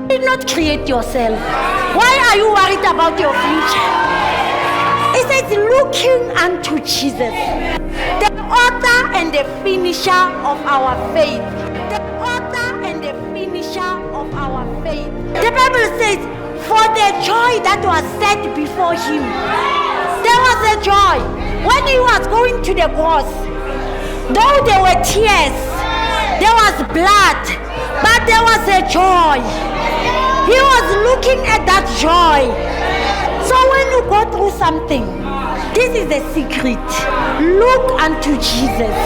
did not create yourself. Why are you worried about your future? It says looking unto Jesus, the author and the finisher of our faith. The author and the finisher of our faith. The Bible says, for the joy that was set before him. There was a joy when he was going to the cross. Though there were tears, there was blood, but there was a joy. He was looking at that joy. So when you go through something, this is the secret. Look unto Jesus.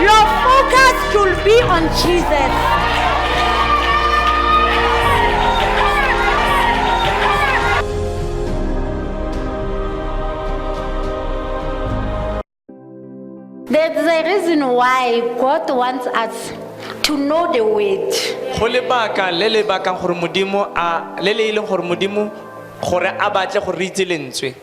Your focus should be on Jesus. There's a reason why God wants us to know the word. Go lebaka le le bakang gore modimo a le le ileng gore modimo gore a batle gore re itse lentswe.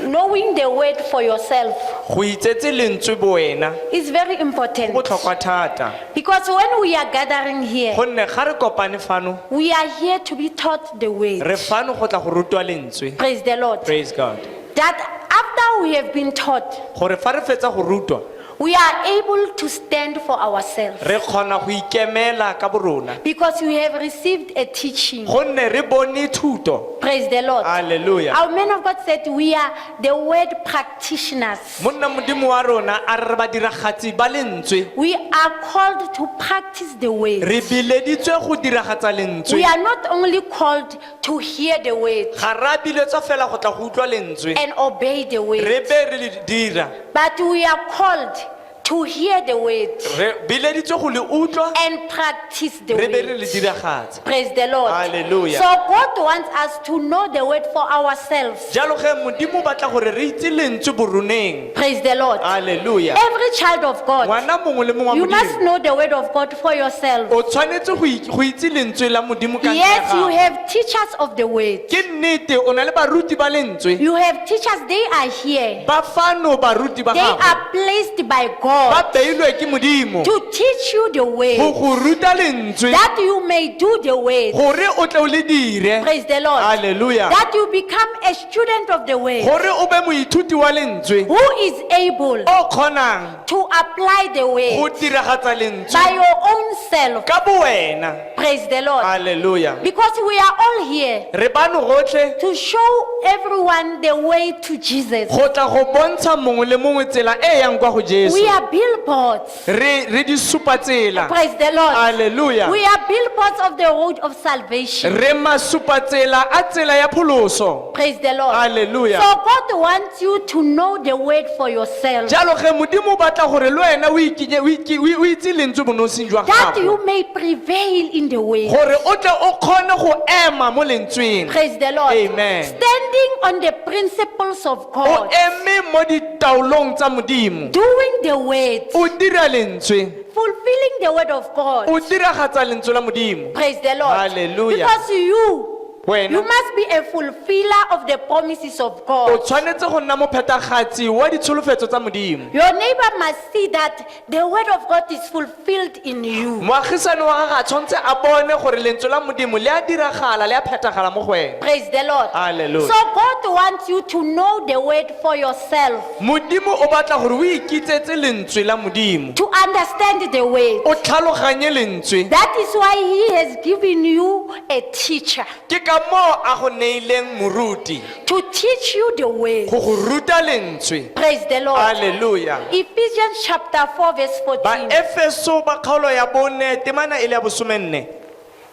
Knowing the word for yourself Go itsetse lentswe bo wena is very important. go botlhokwa thata. Because when we are gathering here, Gonne ga re kopane fano we are here to be taught the word. re fano go tla go rutwa lentswe. Praise the Lord. Praise God. That after we have been taught, Gore fa re fetsa go rutwa we are able to stand for ourselves. re kgona go ikemela ka borona. Because we have received a teaching. Gonne re bone thuto. Praise the Lord. Hallelujah. Our men of God said we are the word practitioners. Monna modimo wa rona a re ba diragatsi ba lentswe. We are called to practice the word. Re bileditswe go diragatsa We lentswe. are not only called to hear the word Ga ra biletswa fela go tla go utlwa lentswe. and obey the Re word, be re le dira. but we are called to hear the word Re bileditswe go le utlwa and practice the re be re le word. diragatsa. Praise the Lord. Hallelujah. So God wants us to know the word for ourselves. Jalo ge modimo batla gore re itse lentswe boroneng. Praise the Lord. Hallelujah. Every child of God, Ngwana mongwe le mongwe wa you must modimo know the word of God for yourself. o tshwanetse go itse lentswe la modimo ka ntlha ya Yes, you gago. have teachers of the word. Ke nnete o na le baruti ba lentswe. You have teachers, they are here. Ba fano baruti ba They gago. are placed by God Ba beilwe ke modimo to teach you the go way go ruta lentswe that you may do the way. gore o tle o le dire. Praise the Lord. Hallelujah. That you become a student of the way Gore o be moithuti wa lentswe who is able o kgonang to apply the go way diragatsa lentswe by your own self. ka bo wena. Praise the Lord. Hallelujah. Because we are all here Re bano gotlhe to show everyone the way to Jesus. go tla go bontsha mongwe le mongwe tsela e yang kwa go Jesu. We are billboards. Re di supa tsela. Praise the Lord. Hallelujah. We are billboards of the road of salvation. Re masupa tsela a tsela ya pholoso. Praise the Lord. Hallelujah. So God wants you to know the word for yourself, Jalo ge modimo o batla gore le wena o itse lentswe bonosing jwa that gago you may prevail in the way. gore o tle o kgone go ema mo lentsweng. Praise the Lord. Amen. Standing on the principles of O God, eme mo ditaolong tsa modimo. doing the word, O dira lentswe. fulfilling the word of God. O diragatsa lentswe la modimo. Praise the Lord. Hallelujah. Because you Wena must be a fulfiller of the promises of o God. tshwanetse go nna mophethagatsi wa ditsholofetso tsa modimo. Your neighbor must see that the word of God is fulfilled in you. Moagisane wa gaga a tshwanetse a bone gore lentswe la modimo le a diragala le a phethagala mo go wena. Praise the Lord. Hallelujah. So God wants you to know the word for yourself, Modimo o batla gore o ikitsetse lentswe la modimo. to understand the word. O tlhaloganye lentswe. That is why He has given you a teacher Ke ka mo a go neileng moruti to teach you the word. go go ruta lentswe. Praise the Lord. Hallelujah. Ephesians chapter 4 verse 14. Ba Efeso ba kgaolo ya bone temana e le ya bosomenne.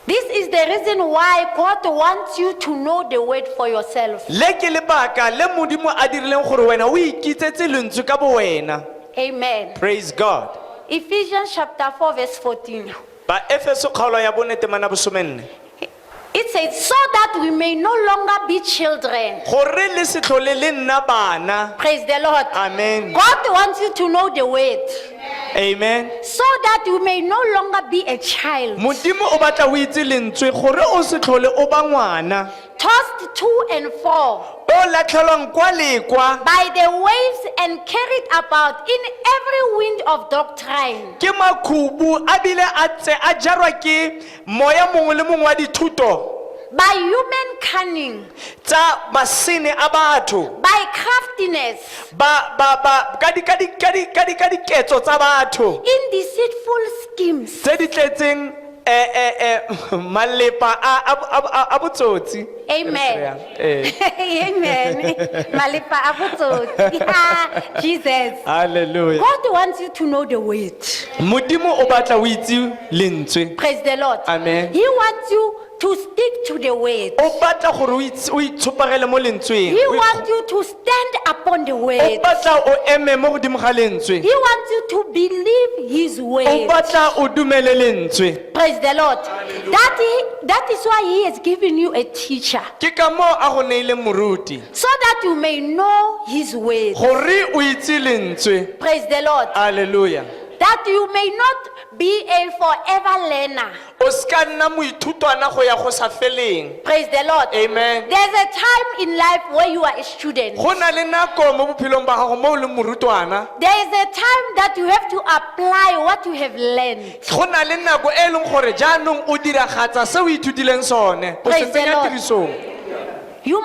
This is the reason why God wants you to know the word for yourself. Le ke lebaka le modimo a dirileng gore wena o ikitsetse lentswe ka bo wena. Amen. Praise God. Ephesians chapter 4 verse 14. Ba Efeso kgaolo ya bone temana bosomenne. It says, so that we may no longer be children. Gore le se tlhole le nna bana. Praise the Lord. Amen. God wants you to know the word, Amen. so that you may no longer be a child, Modimo o batla o itse lentswe gore o se tlhole o ba ngwana. tossed to and fro o latlhelwang kwa le kwa by the waves and carried about in every wind of doctrine, ke makhubu a bile a tse a jarwa ke moya mongwe le mongwe wa dithuto by human cunning, tsa masene a batho by craftiness, ka diketso tsa batho in deceitful schemes. tse di tletseng malepa a botsotsi. Amen. Eh. Amen. Malipa abutsotsi. Yeah, Jesus. Hallelujah. God wants you to know the word. Modimo o batla o itse lentswe. Praise the Lord. Amen. He wants you to stick to the word. O batla gore o itshopagele mo lentsweng. He wants you to stand upon the O word. batla o eme mo godimo ga lentswe. He wants you to believe his O word. batla o dumele lentswe. Praise the Lord. That is why he has given you a teacher, Ke ka mo a go neile moruti. so that you may know his word. Gore o itse lentswe. Praise the Lord. Hallelujah. That you may not be a forever learner. O ska nna moithutwana go ya go sa feleng. Praise the Lord. Amen. There's a time in life where you are a student. Go na le nako mo bophelong ba gago mo o leng morutwana. There is a time that you have to apply what you have learned. Go na le nako e leng gore jaanong o diragatsa se o ithutileng sone. O se Praise the tsenya Lord. tirisong. You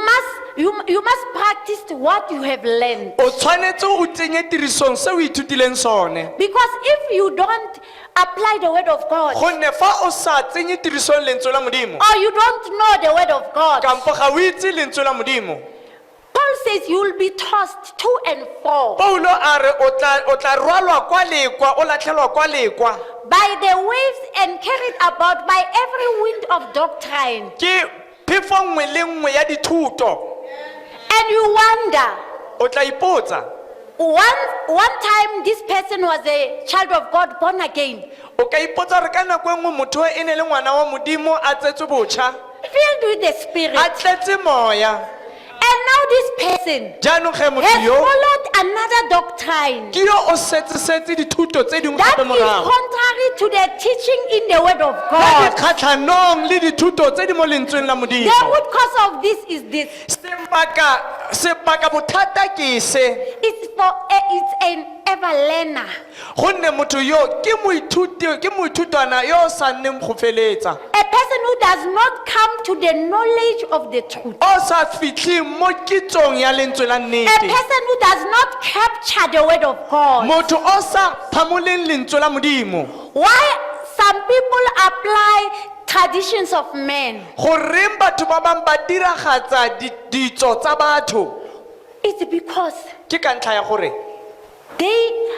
must practice what you have learned. O tshwanetse o tsenye tirisong se o ithutileng sone. Because if you don't apply the word of God, Gonne fa o sa tsenye tirisong lentswe la modimo, or you don't know the word of God, kampo ga o itse lentswe la modimo. Paul says you will be tossed to and fro Paulo a re o tla rwalwa kwa le kwa, o latlhelwa kwa le kwa. by the waves and carried about by every wind of doctrine. Ke phefo nngwe le nngwe ya dithuto. And you wonder, O tla ipotsa. one time this person was a child of God, born again, O ka ipotsa gore ka nako e nngwe motho e ne le ngwana wa modimo a tsetswe botjha, filled with the Spirit. a tletse moya. And now this person Jaanong ge has motho yo followed another doctrine ke yo o setse dithuto tse dingwe that gape is morago. contrary to the teaching in the word of Ka God. dikgatlhanong le dithuto tse di mo lentsweng la modimo. The root cause of this is this. Sebaka bothata ke se. It's an ever learner. Gonne motho yo ke moithutwana yo o sa nneng go feletsa. A person who does not come to the knowledge of the truth. O sa fitlhe mo kitsong ya lentswe la A nnete. person who does not capture the word of God. Motho o sa phamoleng lentswe la modimo. Why some people apply traditions of men? Goreng batho ba bang ba diragatsa ditso tsa batho? It's because Ke ka ntlha ya gore they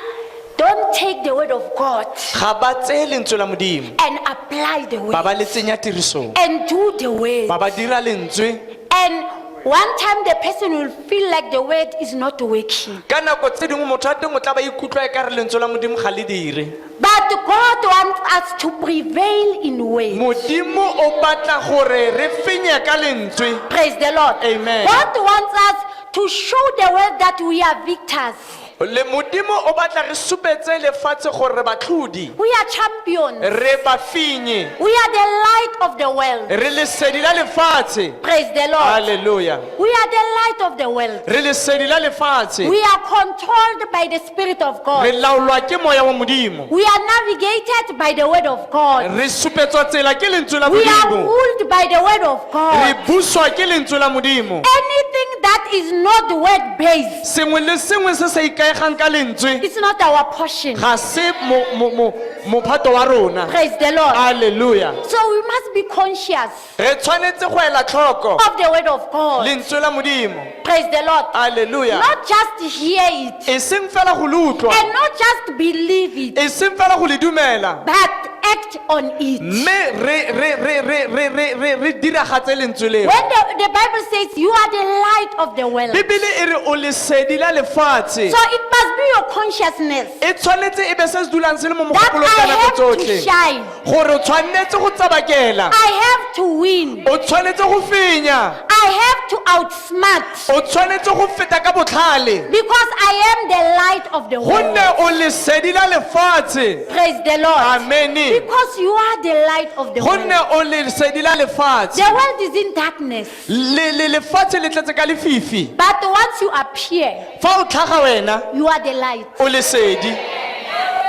don't take the word of God ga ba tseye lentswe la modimo. and apply the Ba word ba le tsenya tirisong. and do the word. Ba ba dira lentswe. And one time the person will feel like the word is not working. Ka nako tse dingwe motho a teng o tla ba ikutlwa e ka re lentswe la modimo ga le dire. But God wants us to prevail in ways. Modimo o batla gore re fenye ka lentswe. Praise the Lord. Amen. God wants us to show the world that we are victors. Le modimo o batla re supetse lefatshe gore re batlhodi. We are champions. Re ba finye. We are the light of the world. Re lesedi la lefatshe. Praise the Lord. Hallelujah. We are the light of the world. Re lesedi la lefatshe. We are controlled by the Spirit of Re God. laolwa ke moya wa modimo. We are navigated by the word of God. Re supetswa tsela ke lentswe la We are modimo. ruled by the word of Re God. buswa ke lentswe la modimo. Anything that is not word based, Sengwe le sengwe se sa ikaegang ka lentswe it's not our portion. ga se mophato wa rona. Praise the Lord. Hallelujah. So we must be conscious Re tshwanetse go ela tlhoko of the word of God. lentswe la modimo. Praise the Lord. Hallelujah. Not just hear it E seng fela go le utlwa, and not just believe it, e seng fela go le dumela, but act on it. mme re diragatse lentswe leo. When the Bible says you are the light of the world, Bibele e re o lesedi la lefatshe. so it must be your consciousness E tshwanetse e be se se dulang se le mo that mogopolong ka I nako have to tsotlhe shine, gore o tshwanetse go tsabakela, I have to win, o tshwanetse go fenya, I have to outsmart, o tshwanetse go feta ka botlhale, because I am the light of the world. gonne o lesedi la lefatshe. Praise the Lord. Amen. Because Because you are the light of the gonne world. o lesedi la lefatshe The world is in darkness. lefatshe le tletse ka lefifi But once you appear, fa o tlhaga wena you are the light. o lesedi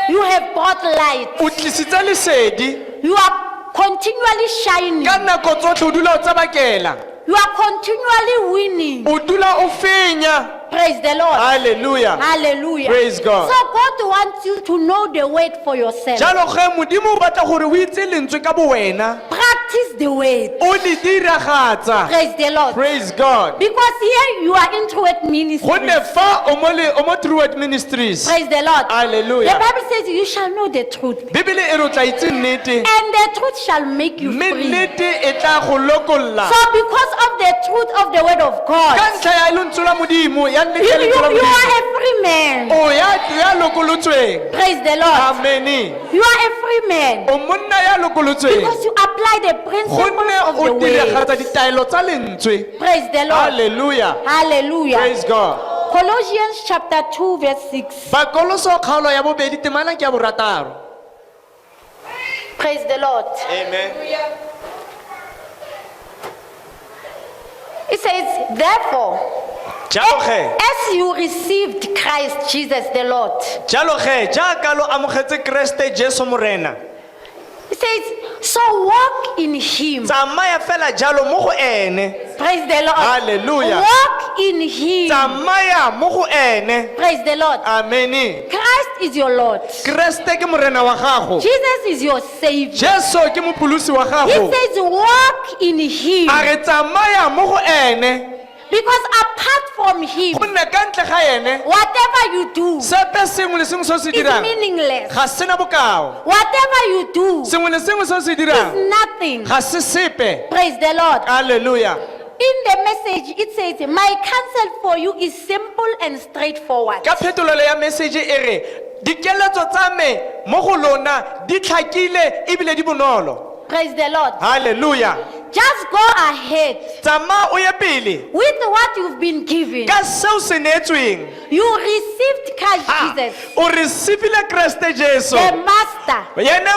You have brought light. o tlisitse lesedi You are continually shining. ka nako tsotlhe o dula o tsabakela You are continually winning. o dula o fenya Praise the Lord. hallelujah Hallelujah. Praise God. So God wants you to know the word for yourself. jalo ge modimo o batla gore o itse lentswe ka bo wena Practice the word. o le diragatsa Praise the Lord. praise God Because here you are into it ministry. gonne fa o mo True Word Ministries Praise the Lord. hallelujah The Bible says you shall know the truth. bibele e re o tla itse nnete And the truth shall make you mme free. nnete e tla go lokolla So because of the truth of the word of ka God, ntlha ya lentswe la modimo ya nnete you, ya lentswe la you are modimo a free man. o ya lokolotsweng Praise the Lord. amene You are a free man. o monna ya lokolotsweng Because you apply the principles gonne of o the word. diragatsa ditaelo tsa lentswe Praise the Lord. hallelujah Hallelujah. praise God Colossians chapter 2 verse 6. bakoloso kgaolo ya bobedi temana ke ya borataro Praise the Lord. amen It says, therefore, jalo ge as you received Christ Jesus the Lord. jalo ge jaaka lo amogetse kreste jesu morena It says, so walk in him. tsamaya fela jalo mo go ene Praise the Lord. Hallelujah. Walk in him. tsamaya mo go ene Praise the Lord. amene Christ is your Lord. kreste ke morena wa gago Jesus is your Savior. jesu ke mopolosi wa He gago says, walk in him. a re tsamaya mo go ene Because apart from him, gonne ka ntle ga ene whatever you do sepe sengwe le sengwe se o se is dirang meaningless. ga se na bokao Whatever you do sengwe le sengwe se o se is dirang nothing. ga se sepe Praise the Lord. hallelujah In the message, it says, my counsel for you is simple and straightforward. ka phetolelo ya message e re dikeletso tsa me mo go lona di tlhakile ebile di bonolo Praise the Lord. hallelujah Just go ahead tsamaya o ye pele with what you've been given. ka seo se neetsweng You received Christ Ha, Jesus, o receive-ile kreste jesu the Master. yene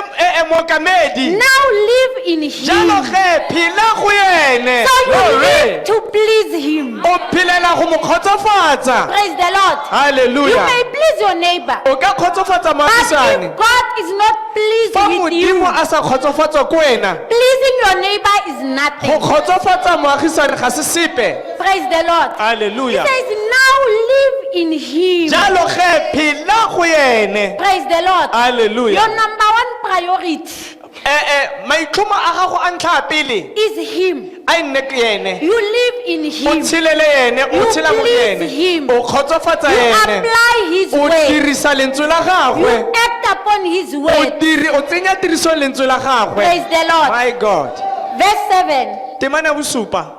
mookamedi Now live in jalo him. ge phela go ene So you Glory. live to please him. o phelela go mo kgotsofatsa Praise the Lord. You hallelujah may please your neighbor. o ka kgotsofatsa But moagisane if God is not pleased fa with you, modimo a sa kgotsofatswa ko wena pleasing your neighbor is go nothing. kgotsofatsa moagisane ga se sepe Praise the Lord. He hallelujah says, now live in him. jalo ge phela go ene Praise the Lord. Your hallelujah number one priority maitlhomo a gago a ntlha a pele is him. a nne ke ene You live in o him. tshelele ene o You tshela mo please ene him. o kgotsofatsa You ene apply his o way. dirisa lentswe la gagwe You act upon his o word. o tsenya tiriso lentswe la gagwe Praise the Lord. my god Verse 7. temana ya bosupa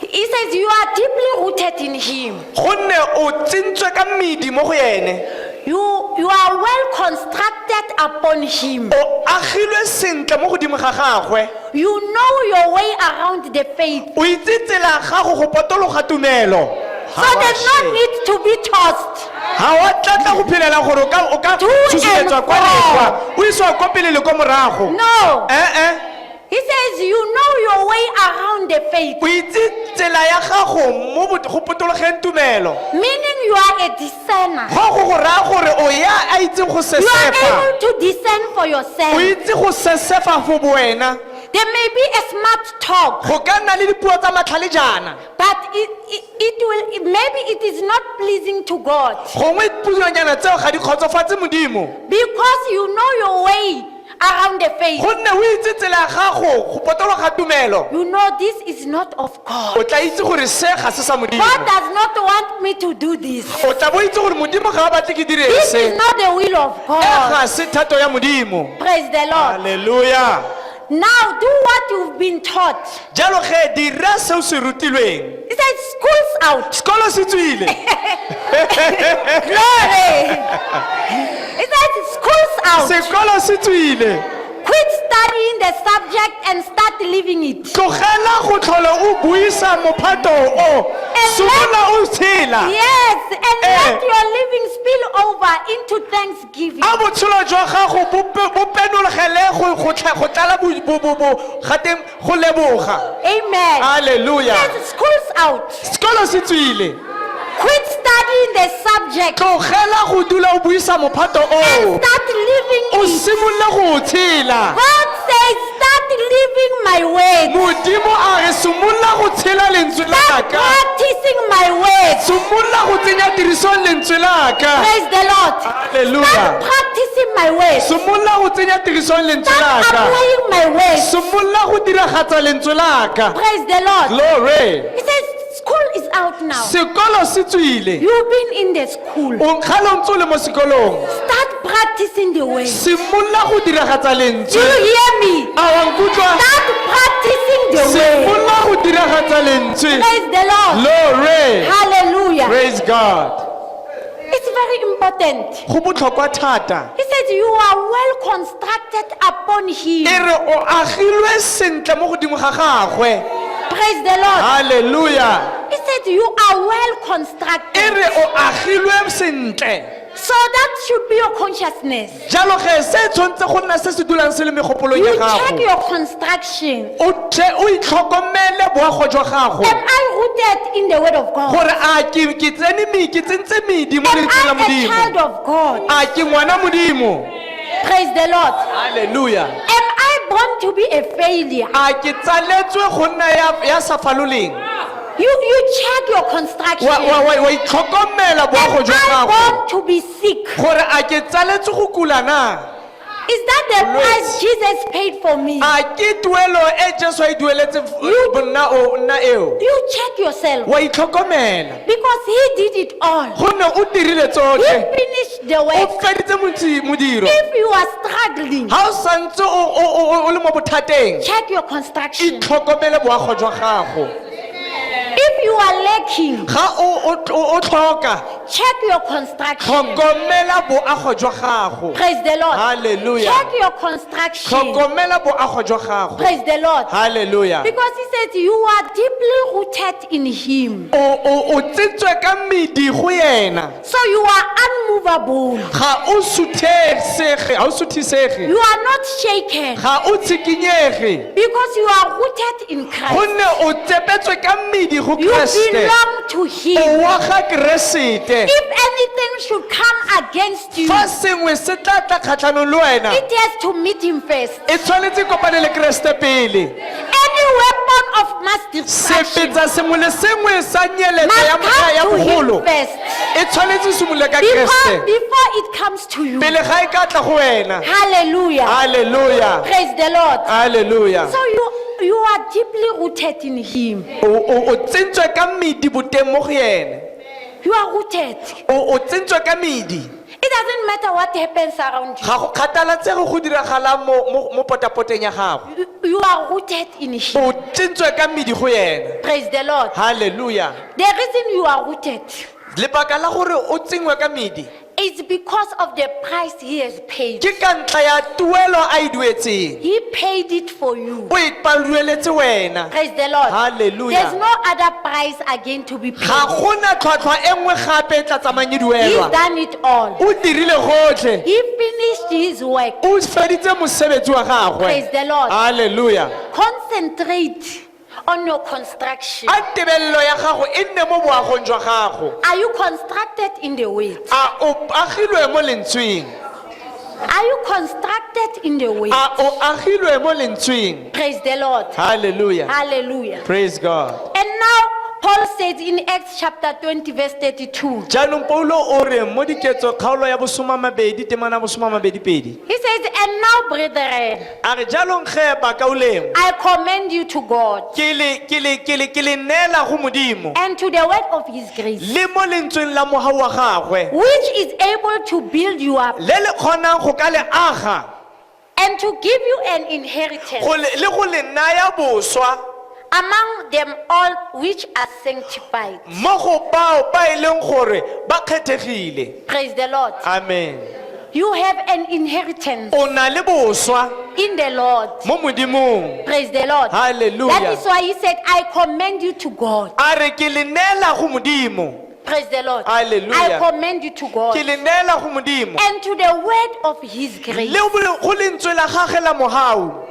He says, you are deeply rooted in him. gonne o tsentswe ka mmidi mo go ene You are well constructed upon him. o agilwe sentle mo godimo ga gagwe You know your way around the faith. o itse tsela ya gago go potologa tumelo So there's no need to be tossed. ga wa tlatla go phelela gore o ka To tshosetswa and kwa lekwa o isiwa ko pele le ko morago No. He says, you know your way around the faith. o itse tsela ya gago mo go potologeng tumelo Meaning you are a discerner. go go raya gore o ya a itseng go You are sesefa able to discern for o yourself. itse go sesefa fo bowena There may be a smart talk, go ka nna le dipuo tsa matlhalejana but maybe it is not pleasing to God. gongwe puonyana tseo ga di kgotsofatse modimo Because you know your way around the faith. gonne o itse tsela ya gago go potologa tumelo You know this is not of God. o tla itse gore se ga se sa modimo God does not want me to do this. o tla bo itse gore modimo ga a batle ke dire This se is not the will of e God. ga se thato ya modimo Praise the Lord. halleluja Now do what you've been taught. jalo ge dira seo se rutilweng It says school's out. sekolo se tswile Glory. It says school's out. sekolo se tswile Quit studying the subject and start living it. tlogela go tlhola o buisa mophato o And somola o tshela Yes, and let your living spill over over into thanksgiving. a botshelo jwa gago bo penologele go tlala ga teng go leboga. Amen. Hallelujah. Yes, school's out. Sekolo se tswile. Quit studying the subject Tlogela go dula o buisa mophato and o. start living O it. simolola go tshela. God says, start living my way. Modimo a re simolola go tshela lentswe la Start ka. practicing my way. Simolola go tsenya tirisong lentswe la ka. Praise the Lord. Start Hallelujah. practicing my way. Simolola go tsenya tirisong lentswe la Start ka. applying my way. Simolola go diragatsa lentswe la ka. Praise the Lord. Glory. He says, school is out now. Sekolo se tswile. You've been in the school. O nkgale o ntse o le mo sekolong. Start practicing the way. Simolola go diragatsa Do lentswe. you hear me? A wa nkutlwa? Start practicing the way. Simolola go diragatsa lentswe. Praise the Lord. Glory. Hallelujah. Praise God. It's very important. Go botlhokwa thata. He says you are well constructed upon him. E re o agilwe sentle mo godimo ga gagwe. Praise the Lord. Hallelujah. He said you are well E constructed. re o agilwe sentle. So that should be your consciousness. Jalo ge se tshwantse go nna se se dulang se le megopolong You ya check gago. your construction. O itlhokomele boago jwa gago. Am I rooted in the word of God? Gore a ke tsentse medi mo Am lentsweng la I a child modimo. of God? A ke ngwana modimo. Praise the Lord. Hallelujah. Am I born to be a failure? A ke tsaletswe go nna ya sa faloleng. You check your construction. Wa itlhokomela boago Am jwa I gago. born to be sick? Gore a ke tsaletswe go kula na. Is that the price Jesus paid for me? A ke tuelo e Jesu a e dueletse nna eo. You check yourself. Wa itlhokomela. Because he did it all. Gonne o dirile He tsotlhe. finished the O work. feditse modiro. If you are struggling, Ha o santse o le mo bothateng, check your construction. itlhokomele boago jwa gago. If you are lacking, Ga o tlhoka, check your construction. tlhokomela boago jwa gago. Praise the Lord. Hallelujah. Check your construction. Tlhokomela boago jwa gago. Praise the Lord. Hallelujah. Because he said you are deeply rooted in him. O tsentswe ka medi go yena. So you are unmovable. Ga o suthisege. You are not shaken. Ga o tshikinyege. Because you are rooted in Christ. Gonne o tsepetswe ka medi go You Kriste. belong to him. O wa ga Kriste. If anything should come against you, Fa sengwe se tla tla kgatlhanong le wena, it has to meet him first. e tshwanetse kopane le Kriste pele. Any weapon of mass destruction Sepetsa sengwe le sengwe sa nyeletso ya must ya come to him bogolo. first. E tshwanetse simolola ka Before Kriste. it comes to you. Pele ga e ka tla go wena. Hallelujah. Hallelujah. Praise the Lord. Hallelujah. So you are deeply rooted in him. O tsentswe ka medi boteng mo go yena. You are rooted. O tsentswe ka medi. It doesn't matter what happens around you. Ga go kgathalatsege go diragala mo potapoteng ya gago. You are rooted in him. O tsentswe ka medi go yena. Praise the Lord. Hallelujah. The reason you are rooted Lebaka la gore o tsenngwe ka medi is because of the price he has paid. ke ka ntla ya tuelo a e duetseng. He paid it for you. O ipalueletse wena. Praise the Lord. Hallelujah. There's no other price again to be paid. Ga gona tlhwatlhwa e nngwe gape e tla tsamayng e He's duelwa. done it all. O dirile gotlhe. He finished his work. O feditse mosebetsi wa Praise gagwe. the Lord. Hallelujah. Concentrate on your construction. A tebelelo ya gago e nne mo boagong jwa gago. Are you constructed in the way? A o agilwe mo lentsweng? Are you constructed in the way? A o agilwe mo lentsweng? Praise the Lord. Hallelujah. Hallelujah. Praise God. And now Paul says in Acts chapter 20 verse 32. Jaanong Paulo o re mo diketso kgaolo ya bosomamabedi temana bosomamabedi pedi. He says, and now brethren, A re jaanong ge bakaoleng I commend you to God ke le neela go modimo and to the word of his grace, le mo lentsweng la mogau wa gagwe which is able to build you up le le kgonang go ka le aga and to give you an inheritance le go le naya boswa among them all which are sanctified. mo go bao ba e leng gore ba kgethegile. Praise the Lord. Amen. You have an inheritance O na le boswa in the Lord. mo modimong. Praise the Lord. Hallelujah. That is why he said, I commend you to God A re ke le neela go modimo Praise the Lord. Hallelujah. I commend you to God ke le neela go modimo and to the word of His grace. le go lentswe la gage la mogau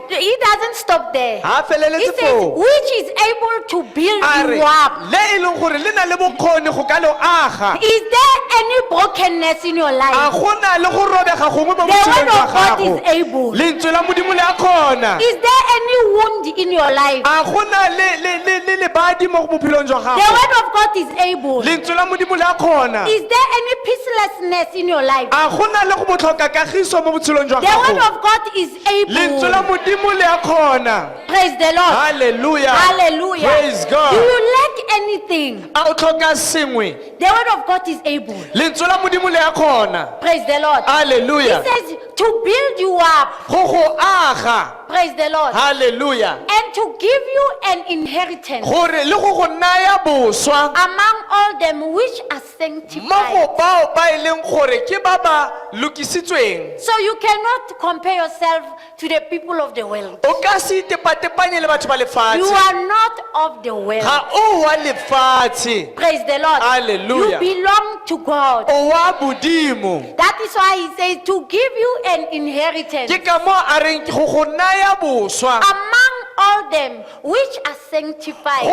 He doesn't stop there. ha He feleletse says, foo which is able to build a re you up. le e leng gore le na le bokgoni go ka le aga Is there any brokenness in your a life? gona le go robega gongwe mo The botshelong word jwa of God is gago able. lentswe la modimo le a kgona Is there any wound in your life? a gona le lebadi mo bophelong jwa The gago word of God is able. lentswe la modimo le a kgona Is there any peacelessness in your life? a gona le go botlhoka kagiso mo botshelong jwa The word gago of God is lentswe la able. modimo le a kgona Praise the Lord. hallelujah Hallelujah. praise God Do you lack anything? a o tlhoka sengwe The word of God is able. lentswe la modimo le a kgona Praise the Lord. He hallelujah says to build you up. go go aga Praise the Lord. hallelujah And to give you an inheritance gore le go naya boswa among all them which are mo sanctified. go bao ba e leng gore ke ba ba lokisitsweng So you cannot compare yourself to the people of the world. o ka se itepatepanye le batho ba You lefatshe are not of the world. ga o wa lefatshe Praise the Lord. Hallelujah. You belong to God. o wa bodimo That is why he says to give you an inheritance ke ka mo a reng go naya boswa among all them which are sanctified.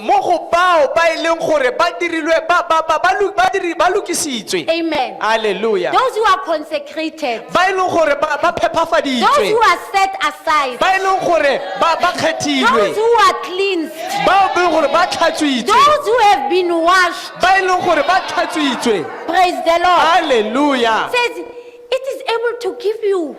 mo go bao ba e leng gore ba dirilwe ba lokisitswe Amen. hallelujah Those who are consecrated. ba e leng gore ba Those phepafaditswe who are set aside. ba e leng gore ba Those kgethilwe who are cleansed. ba e leng gore ba tlhatswitswe Those who have been washed. ba e leng gore ba tlhatswitswe Praise the Lord. hallelujah Says it is able to give you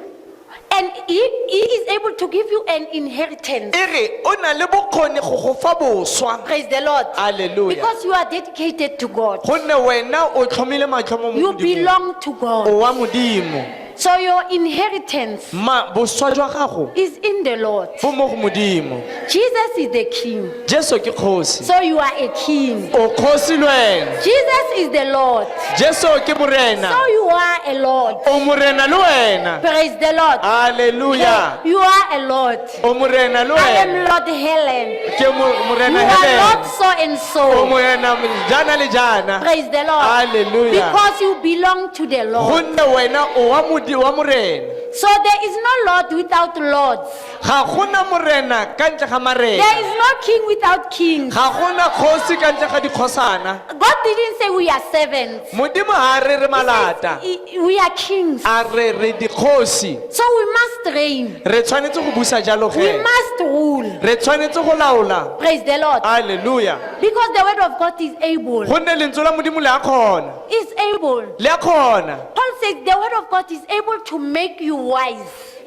and he is able to give you an inheritance. e re o na le bokgoni go go fa boswa Praise the Lord. hallelujah Because you are dedicated to God. gonne wena o tlhomile matlho mo You modimong belong to God. o wa modimo So your inheritance ma boswa jwa gago is in the Lord. bo mo go modimo Jesus is the king. jesu ke kgosi So you are a king. o kgosi le wena Jesus is the Lord. jesu ke morena So you are a Lord. o morena le wena Praise the Lord. hallelujah You are a Lord. o morena le I am wena Lord Helen. ke You morena are Helen Lord so and o so. morena jana le jana Praise the Lord. hallelujah Because you belong to the Lord. gonne wena o wa morena So there is no Lord without lords. ga gona morena ka ntle ga marena There is no king without kings. ga gona kgosi ka ntle ga dikgosana God didn't say we are servants. modimo ha re malata We are kings. a re dikgosi So we must reign. re tshwanetse go busa jalo We ge must rule. re tshwanetse go laola Praise the Lord. hallelujah Because the word of God is able. gonne lentswe la modimo le a kgona Is able. le a kgona Paul says the word of God is able to make you wise.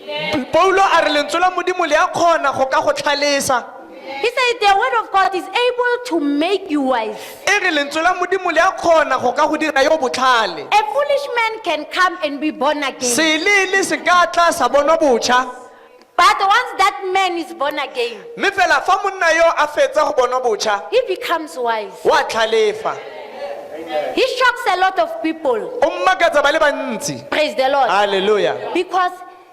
paulo a re lentswe la modimo le a kgona go ka go tlhalesa He says the word of God is able to make you wise. e re lentswe la modimo le a kgona go ka go dira yo botlhale A foolish man can come and be born again. selele se ka tla sa bonwa botšha But once that man is born again, mme fela fa monna yo a fetsa go bonwa botšha he becomes wise. wa tlhalefa He shocks a lot of people. o mmakatsa ba le bantsi Praise the Lord. hallelujah Because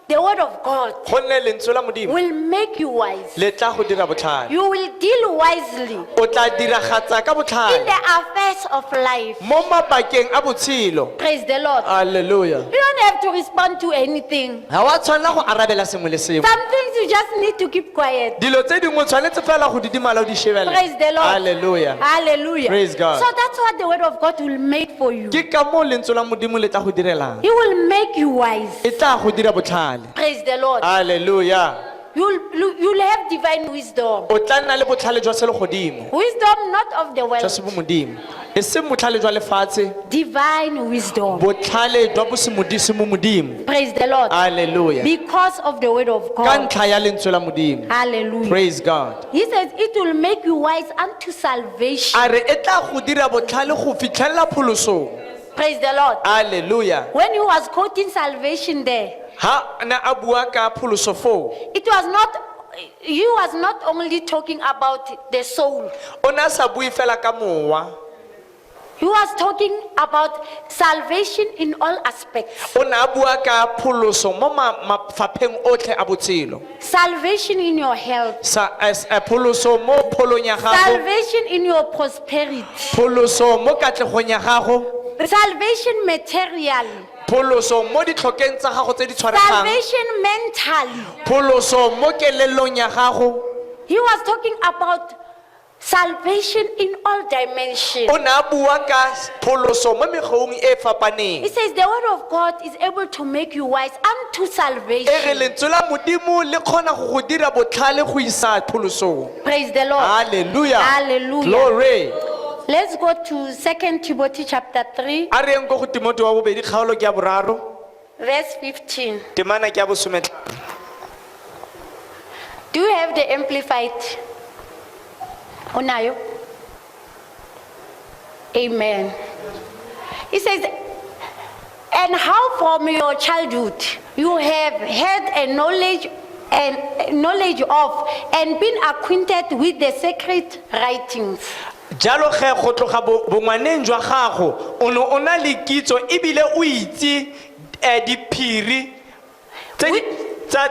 the word of God gonne lentswe la modimo will make you wise. le tla go dira botlhale You will deal wisely o tla diragatsa ka in botlhale the affairs of life. mo mabakeng a botshelo Praise the Lord. hallelujah You don't have to respond to anything. ga wa tshwanela go arabela sengwe le sengwe Some things you just need to keep quiet. dilo tse dingwe o tshwanetse fela go didimala o di shebela Praise the Lord. hallelujah Hallelujah. Praise God. So that's what the word of God will make for you. ke ka mo lentswe la modimo le tla go direlang He will make you wise. e tla go dira botlhale Praise the Lord. hallelujah You'll have divine wisdom. o tla nna le botlhale jwa se le godimo Wisdom not of the jwa se world. bo modimo e seng botlhale jwa lefatshe Divine wisdom. botlhale jwa bo se mo modimo Praise the Lord. hallelujah Because of the word of ka God. ntlha ya lentswe la modimo Hallelujah. praise God He says it will make you wise unto salvation. a re e tla go dira botlhale go fitlhelela pholosong Praise the Lord. hallelujah When he was quoting salvation there, ha na a bua ka pholoso foo he was not only talking about the soul. o ne a sa bue fela ka mowa He was talking about salvation in all aspects. o ne a bua ka pholoso mo mafapheng otlhe a botshelo. Salvation in your health. Pholoso mo pholong ya gago, Salvation in your prosperity. pholoso mo katlegong ya gago, Salvation materially. pholoso mo ditlhokeng tsa gago tse di tshwaregang, Salvation mentally. pholoso mo kelelong ya gago. He was talking about salvation in all dimensions. O ne a bua ka pholoso mo mekgweng e He fapaneng. says the word of God is able to make you wise unto E re salvation. lentswe la Modimo le kgona go go dira botlhale go isa pholosong. Praise the Lord. Hallelujah. Hallelujah. Glory. Let's go to 2 Timothy chapter 3, A re yeng ko go Timoteo wa bobedi kgaolo ke ya boraro, verse 15. temana ke ya bosometlhano. Do you have the amplified? Unayo? Amen. He says, and how from your childhood you have had a knowledge of and been acquainted with the sacred writings. Jalo ge go tloga bongwaneng jwa gago o ne o na le kitso ebile o itse diphiri tsa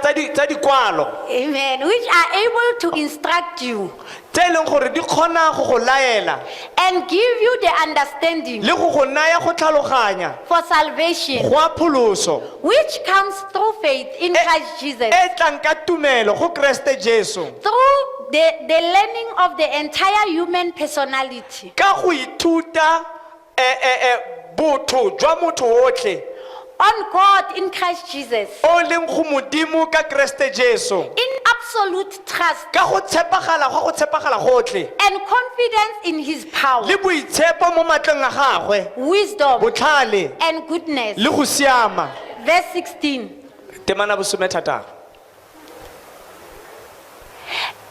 dikwalo Amen. Which are able to instruct you tse e leng gore di kgona go go laela and give you the understanding le go naya go tlhaloganya for salvation, go a pholoso which comes through faith in Christ Jesus, e tlang ka tumelo go Kreste Jesu, through the learning of the entire human personality, ka go ithuta botho jwa motho otlhe on God in Christ Jesus, o leng go modimo ka Kreste Jesu, in absolute trust ka go tshepagala gotlhe and confidence in His power, le boitshepo mo matleng a gagwe, wisdom, botlhale and goodness. le go siama. Verse 16. Temana bosomethataro.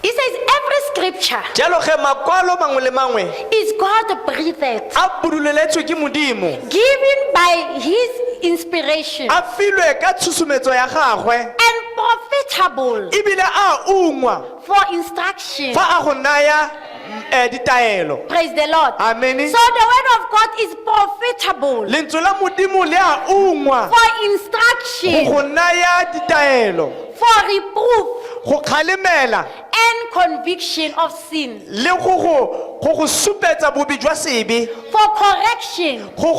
He says, every scripture Jalo ge makwalo mangwe le mangwe is God breathed, a buduleletswe ke modimo, given by His inspiration, a filwe ka tshusumetso ya gagwe, and profitable ebile a ungwa for instruction. fa a go naya ditaelo. Praise the Lord. Amen. So the word of God is profitable Lentswe la modimo le a ungwa for instruction, go naya ditaelo, for reproof, go kgalemela and conviction of sin, le go supetsa bobi jwa sebe, for correction, go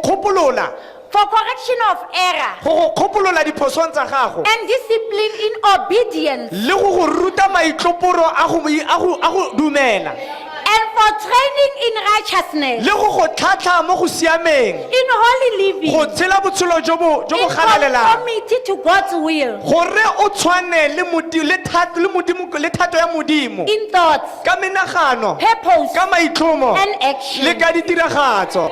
kgopolola, for correction of error, go kgopolola diphosong tsa gago, and discipline in obedience, le go ruta maitloporo a go dumela, and for training in righteousness, le go tlhatlha mo go siameng, in holy living, go tshela botshelo jo bo in galalelang, conformity to God's will, gore o tshwane le thato ya modimo in thoughts, ka menagano, purpose, ka maitlhomo and action. le ka ditiragatso.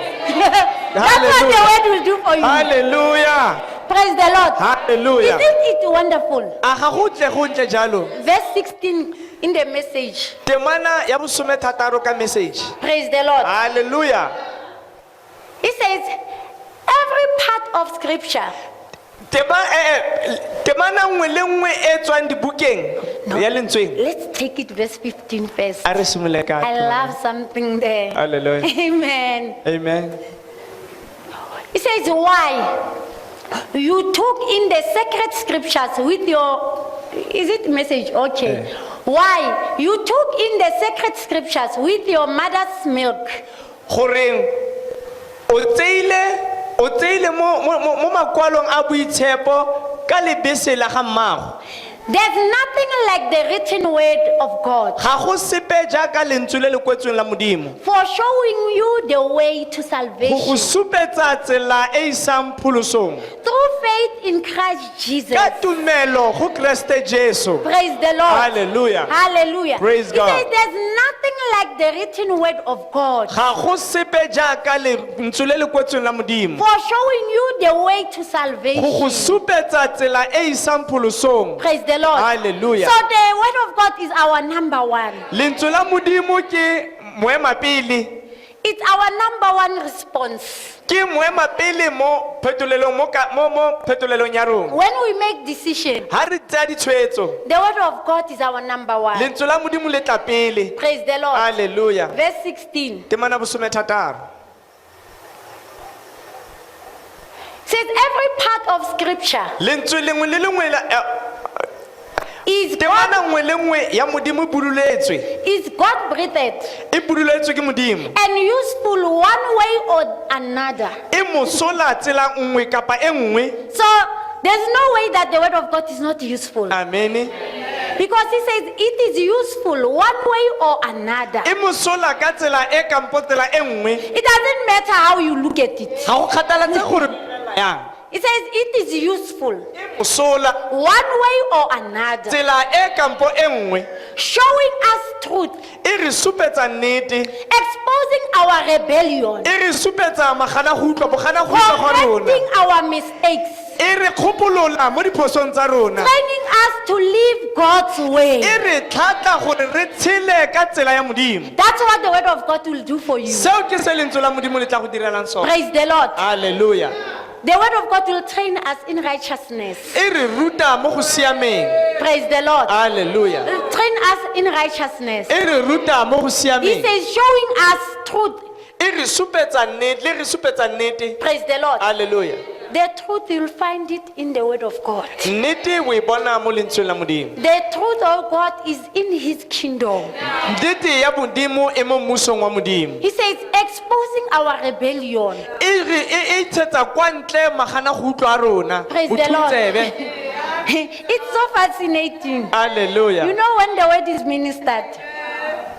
That's what the word will do for you. Hallelujah. Praise the Lord. Hallelujah. Isn't it wonderful? A ga go tle jalo. Verse 16 in the message. Temana ya bosomethataro ka message. Praise the Lord. Hallelujah. He says, every part of scripture Temana nngwe le nngwe e tswang dibukeng ya lentsweng. Let's take it verse 15 first. A re simole ka. I love something there. Hallelujah. Amen. Amen. He says, why? You took in the sacred scriptures with your, is it message? Okay. Yeah. Why? You took in the sacred scriptures with your mother's milk. Goreng o tseile mo makwalong a boitshepo ka lebese la ga mmago. There's nothing like the written word of God Ga go sepe jaaka lentswe le le kwetsweng la modimo, for showing you the way to go salvation supetsa tsela e isang pholosong through faith in Christ Jesus. ka tumelo go Kreste Jesu. Praise the Lord. Hallelujah. Hallelujah. Praise He God. says there's nothing like the written word of God Ga go sepe jaaka lentswe le le kwetsweng la modimo, for showing you the way to go salvation. supetsa tsela e isang pholosong. Praise the Lord. Hallelujah. So the word of God is our number one. Lentswe la modimo ke moema pele. It's our number one response. ke moema pele mo phetolelong mo phetolelong ya rona When we make decision, ha re tsaya ditshwetso the word of God is our number one. lentswe la modimo le tla pele. Praise the Lord. Hallelujah. Verse 16 temana bosome thataro says every part of scripture lentswe lengwe le lengwe is temana nngwe le nngwe ya modimo e buduletswe God breathed e buduletswe ke modimo and useful one way or another. e mosola tsela nngwe kapa e nngwe. So there's no way that the word of God is not useful. Amen. Because he says it is useful one way or another. e mosola ka tsela e kampo tsela e nngwe. It doesn't matter how you look at it. ga go kgathalatse gore yang It says it is useful mosola one way or another, tsela e kampo e nngwe showing us truth, e re supetsa nnete exposing our rebellion, e re supetsa magana go utlwa bogana go utlwa ga rona correcting our mistakes, e re kgopolola mo diphosong tsa rona training us to live God's way. e re tlhatla gore re tshele ka tsela ya modimo. That's what the word of God will do for you. seo ke se lentswe la modimo le tla go direlang sone. Praise the Lord. Hallelujah. The word of God will train us in righteousness. e re ruta mo go siameng. Praise the Lord. Hallelujah. It will train us in righteousness. e re ruta mo go He siameng says, showing us truth. e re supetsa nnete le re supetsa nnete. Praise the Lord. Hallelujah. The truth, you'll find it in the word of God. nnete o e bona mo lentsweng la modimo. The truth of God is in his kingdom. nnete ya modimo e mo mmusong wa modimo. He says, exposing our rebellion. e tshetsa kwa ntle magana go utlwa a rona Praise the Lord. bothutsebe. It's so fascinating. Hallelujah. You know, when the word is ministered,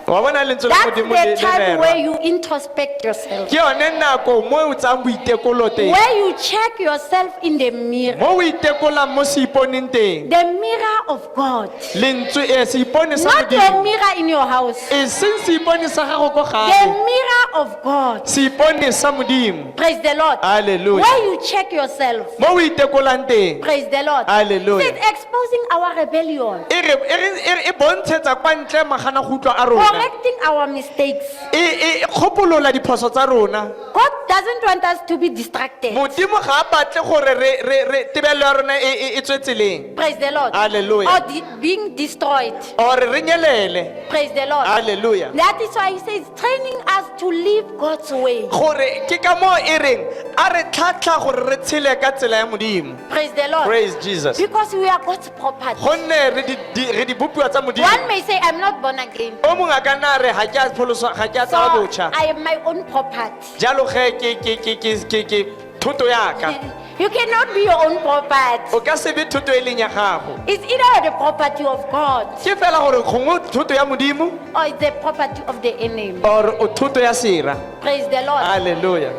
wa bona lentswe la that's modimo the le time where rerwa. you introspect yourself, ke yone nako mo o tsang boitekolo teng where you check yourself in the mirror, mo o itekolang mo se iponeng teng the mirror of God, lentswe se ipone sa not your modimo mirror in your house, e seng se ipone sa gago ko the gae mirror of God. se ipone sa modimo. Praise the Lord. Hallelujah. Where you check yourself. mo o itekolang teng Praise the Lord. Hallelujah. It says exposing our rebellion, e bontshetsa kwa ntle magana go utlwa a rona correcting our mistakes. e kgopolola diphoso tsa rona. God doesn't want us to be distracted. modimo ga a batle gore tebelo ya rona e tswe tseleng Praise the Lord. Hallelujah. Or being destroyed. or re nyelele. Praise the Lord. Hallelujah. That is why he says training us to live God's way. gore ke ka moo e reng a re tlhatlha gore re tshele ka tsela ya modimo. Praise the Lord. Praise Jesus. Because we are God's property. gonne re di bopiwa tsa modimo. One may say, I'm not born again, o mongwe a ka nna a re ga ke a so tsala botšha I am my own property. jalo ge ke thoto yaka You cannot be your own property. o ka se be thoto e leng ya gago. It's either the property of God ke fela gore gongwe thoto ya modimo or it's the property of the enemy. or o thoto ya sera. Praise the Lord. Hallelujah.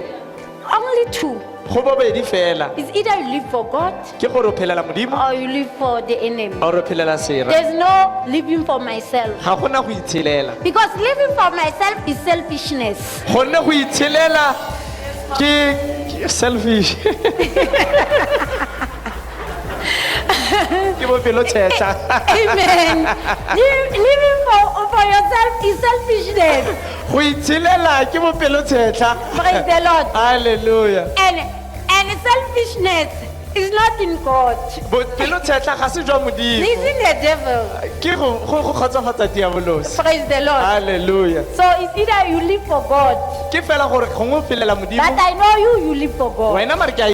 Only two. go bobedi fela It's either you live for God ke gore o phelela modimo or you live for the enemy. or o phelela sera. There's no living for myself. ga gona go itshelela Because living for myself is selfishness. gonne go itshelela ke selfish ke bopelo tšhetla. Amen. Living for yourself is selfishness. go itshelela ke bopelo tšhetla. Praise the Lord. Hallelujah. And selfishness is not in God. bopelo tšhetla ga se jwa modimo It's in the devil. ke go kgotsofatsa diabolosi. Praise the Lord. Hallelujah. So it's either you live for God. ke fela gore gongwe o phelela modimo But I know you live for God. wena mare ke a